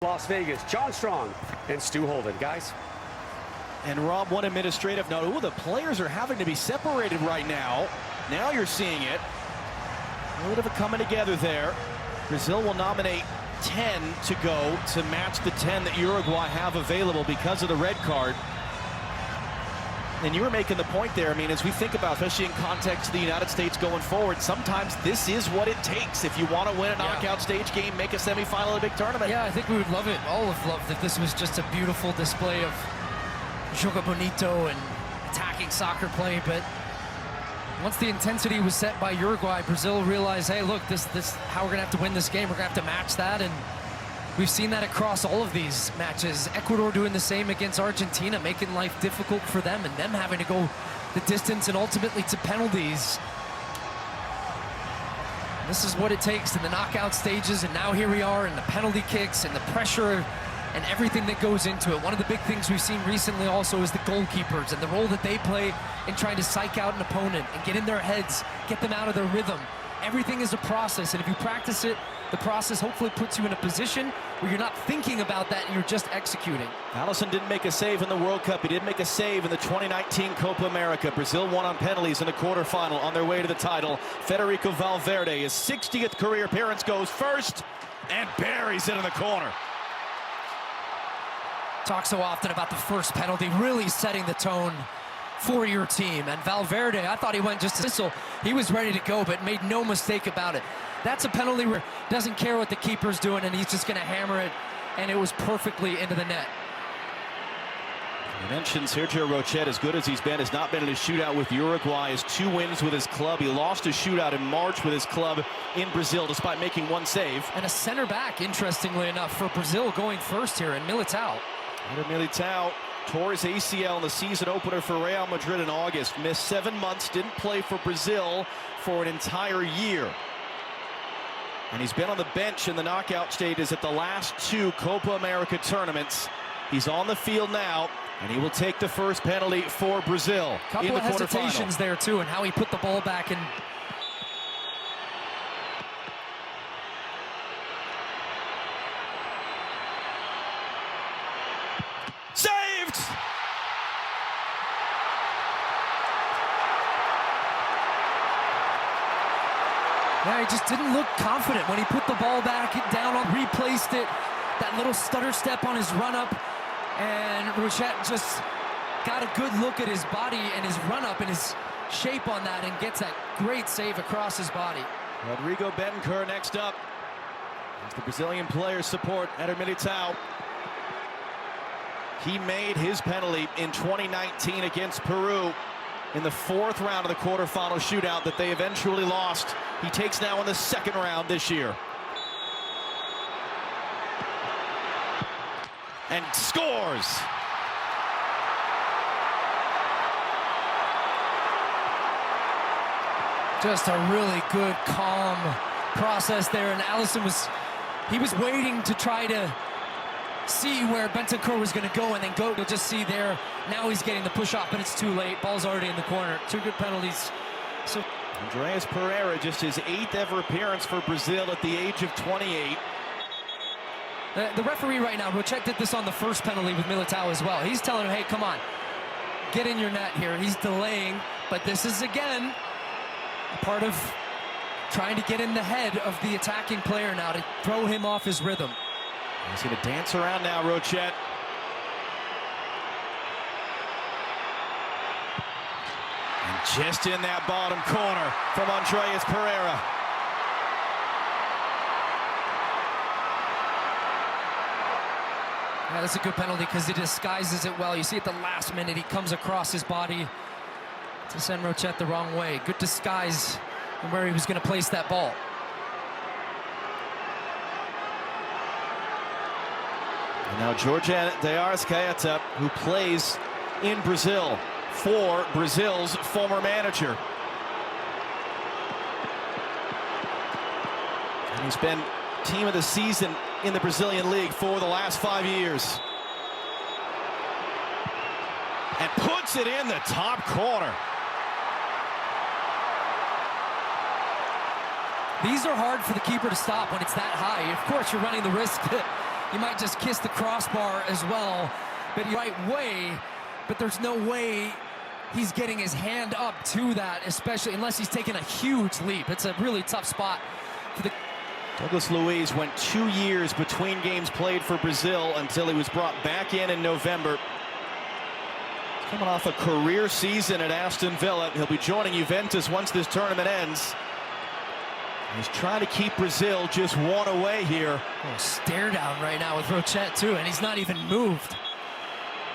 Las Vegas, John Strong and Stu Holden, guys. And Rob, one administrative note. Ooh, the players are having to be separated right now. Now you're seeing it. A little bit of a coming together there. Brazil will nominate 10 to go to match the 10 that Uruguay have available because of the red card. And you were making the point there. I mean, as we think about, especially in context of the United States going forward, sometimes this is what it takes if you want to win a knockout stage game, make a semifinal of a big tournament. Yeah, I think we would love it, all of love, if this was just a beautiful display of jogo bonito and attacking soccer play. But once the intensity was set by Uruguay, Brazil realized, hey, look, this how we're gonna have to win this game. We're gonna have to match that, and we've seen that across all of these matches. Ecuador doing the same against Argentina, making life difficult for them, and them having to go the distance and ultimately to penalties. This is what it takes in the knockout stages, and now here we are in the penalty kicks and the pressure and everything that goes into it. One of the big things we've seen recently also is the goalkeepers and the role that they play in trying to psych out an opponent and get in their heads, get them out of their rhythm. Everything is a process, and if you practice it, the process hopefully puts you in a position where you're not thinking about that and you're just executing. Allison didn't make a save in the World Cup. He did make a save in the 2019 Copa America. Brazil won on penalties in the quarterfinal on their way to the title. Federico Valverde, his 60th career appearance, goes first and buries it in the corner. Talk so often about the first penalty really setting the tone for your team. And Valverde, I thought he went just a whistle. He was ready to go, but made no mistake about it. That's a penalty where he doesn't care what the keeper's doing, and he's just going to hammer it, and it was perfectly into the net. You mentioned Sergio Rochet, as good as he's been, has not been in a shootout with Uruguay. His 2 wins with his club. He lost a shootout in March with his club in Brazil, despite making 1 save. And a center back, interestingly enough, for Brazil going first here in Militao. Militao tore his ACL in the season opener for Real Madrid in August. Missed 7 months, didn't play for Brazil for an entire year. And he's been on the bench in the knockout stages at the last 2 Copa America tournaments. He's on the field now, and he will take the first penalty for Brazil in the quarterfinal. Couple of hesitations there, too, and how he put the ball back and saved! yeah, he just didn't look confident when he put the ball back down, replaced it, that little stutter step on his run-up, and Rochet just got a good look at his body and his run-up and his shape on that, and gets that great save across his body. Rodrigo Betancourt next up. As the Brazilian players support Eder Militao. He made his penalty in 2019 against Peru in the 4th round of the quarterfinal shootout that they eventually lost. He takes now in the 2nd round this year. And scores! Just a really good, calm process there, and Allison was waiting to try to see where Betancourt was going to go and then go. You'll just see there, now he's getting the push off, but it's too late. Ball's already in the corner. 2 good penalties. So Andreas Pereira, just his 8th ever appearance for Brazil at the age of 28. The referee right now, Rochet did this on the first penalty with Militao as well. He's telling him, hey, come on, get in your net here. He's delaying, but this is, again, part of trying to get in the head of the attacking player now to throw him off his rhythm. He's going to dance around now, Rochet. And just in that bottom corner from Andreas Pereira. Yeah, that's a good penalty because he disguises it well. You see at the last minute, he comes across his body to send Rochet the wrong way. Good disguise and where he was going to place that ball. And now Georgian de Arrascaeta, who plays in Brazil for Brazil's former manager. And he's been team of the season in the Brazilian league for the last 5 years. And puts it in the top corner. These are hard for the keeper to stop when it's that high. Of course, you're running the risk you might just kiss the crossbar as well, but the right way, but there's no way he's getting his hand up to that, especially unless he's taking a huge leap. It's a really tough spot for the... Douglas Luiz went 2 years between games played for Brazil until he was brought back in November. He's coming off a career season at Aston Villa. He'll be joining Juventus once this tournament ends. He's trying to keep Brazil just one away here. Oh, stare down right now with Rochette too, and he's not even moved.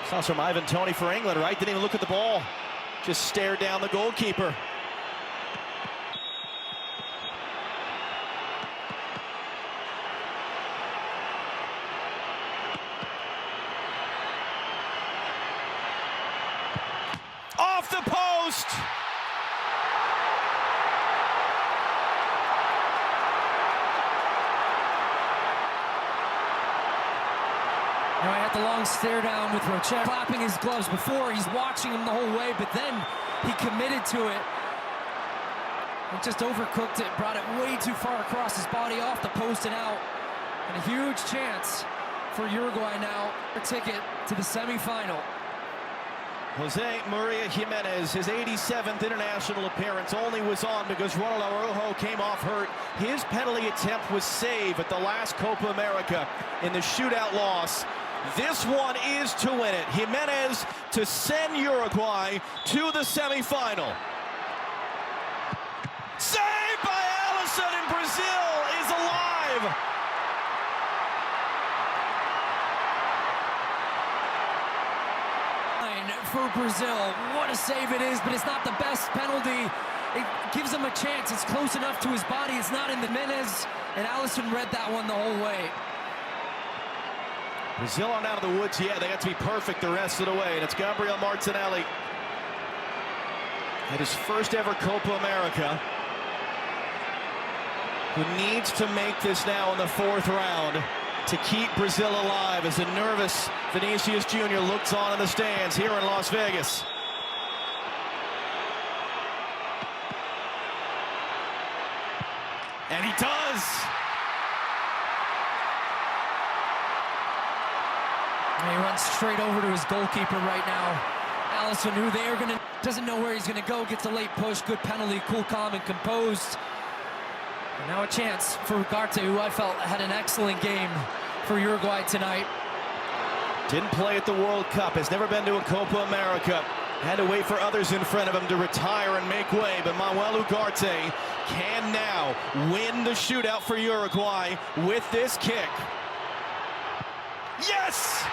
Saw from Ivan Toney for England, right? Didn't even look at the ball. Just stared down the goalkeeper. Off the post! Now he had the long stare down with Rochette clapping his gloves before. He's watching him the whole way, but then he committed to it. And just overcooked it, brought it way too far across his body, off the post and out. And a huge chance for Uruguay now, a ticket to the semifinal. Jose Maria Jimenez, his 87th international appearance, only was on because Ronald Araujo came off hurt. His penalty attempt was saved at the last Copa America in the shootout loss. This one is to win it. Jimenez to send Uruguay to the semifinal. Saved by Alisson, and Brazil is alive. For Brazil, what a save it is, but it's not the best penalty. It gives him a chance. It's close enough to his body. It's not in the Jimenez, and Alisson read that one the whole way. Brazil aren't out of the woods yet. They got to be perfect the rest of the way, and it's Gabriel Martinelli at his first ever Copa America, who needs to make this now in the 4th round to keep Brazil alive as a nervous Vinicius Jr. looks on in the stands here in Las Vegas. And he does! And he runs straight over to his goalkeeper right now. Alisson, who they are gonna, doesn't know where he's gonna go, gets a late push, good penalty, cool, calm, and composed. And now a chance for Ugarte, who I felt had an excellent game for Uruguay tonight. Didn't play at the World Cup, has never been to a Copa America. Had to wait for others in front of him to retire and make way, but Manuel Ugarte can now win the shootout for Uruguay with this kick. Yes!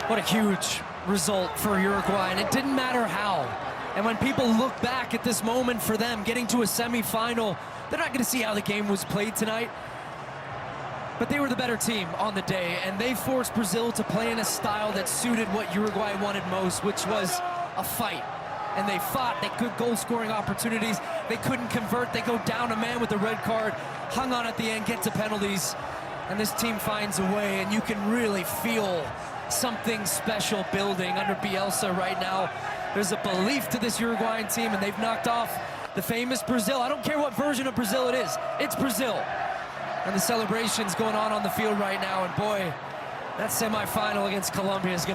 What a huge result for Uruguay, and it didn't matter how. And when people look back at this moment for them, getting to a semifinal, they're not going to see how the game was played tonight. But they were the better team on the day, and they forced Brazil to play in a style that suited what Uruguay wanted most, which was a fight. And they fought, they good goal-scoring opportunities. They couldn't convert, they go down a man with a red card, hung on at the end, get to penalties. And this team finds a way, and you can really feel something special building under Bielsa right now. There's a belief to this Uruguayan team, and they've knocked off the famous Brazil. I don't care what version of Brazil it is, it's Brazil. And the celebration's going on the field right now, and boy, that semifinal against Colombia is going to